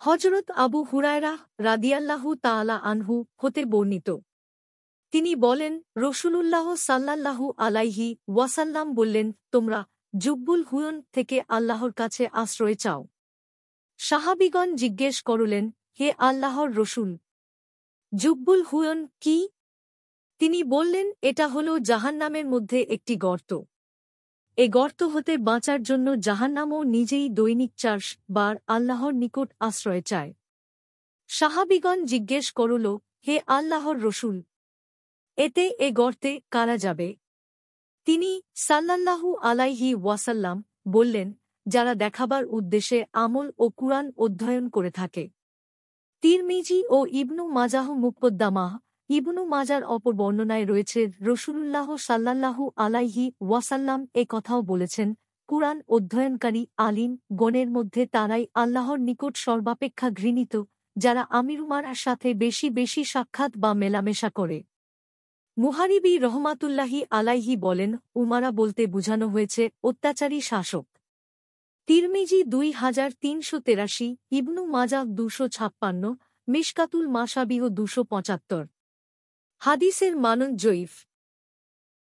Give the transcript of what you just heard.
হযরত আবু হুরায়রা রাদিয়াল্লাহু তাআলা আনহু হতে বর্ণিত। তিনি বলেন, রাসূলুল্লাহ সাল্লাল্লাহু আলাইহি ওয়াসাল্লাম বললেন, তোমরা জুব্বুল হুয়ন থেকে আল্লাহর কাছে আশ্রয় চাও। সাহাবীগণ জিজ্ঞেস করলেন, হে আল্লাহর রসূল, জুব্বুল হুয়ন কি? তিনি বললেন, এটা হল জাহান্নামের মধ্যে একটি গর্ত। এ গর্ত হতে বাঁচার জন্য জাহান্নামও নিজেই দৈনিক ৪ বার আল্লাহর নিকট আশ্রয় চায়। সাহাবীগণ জিজ্ঞেস করল, হে আল্লাহর রসূল, এতে এ গর্তে কারা যাবে? তিনি সাল্লাল্লাহু আলাইহি ওয়াসাল্লাম বললেন, যারা দেখাবার উদ্দেশ্যে আমল ও কুরআন অধ্যয়ন করে থাকে। তিরমিজি ও ইবনু মাজাহ মুকদ্দামাহ। ইবনু মাজার অপর বর্ণনায় রয়েছে, রাসূলুল্লাহ সাল্লাল্লাহু আলাইহি ওয়াসাল্লাম এ কথাও বলেছেন, কুরআন অধ্যয়নকারী আলিম গণের মধ্যে তারাই আল্লাহর নিকট সর্বাপেক্ষা ঘৃণিত, যারা আমিরুমারার সাথে বেশি বেশি সাক্ষাৎ বা মেলামেশা করে। মুহারিবি রহমাতুল্লাহি আলাইহি বলেন, উমারা বলতে বুঝানো হয়েছে অত্যাচারী শাসক। তিরমিজি ২৩৮৩, ইবনু মাজাহ ২৫৬, মিশকাতুল মাসাবিহ ২৭৫। হাদিসের মানন জয়ীফ।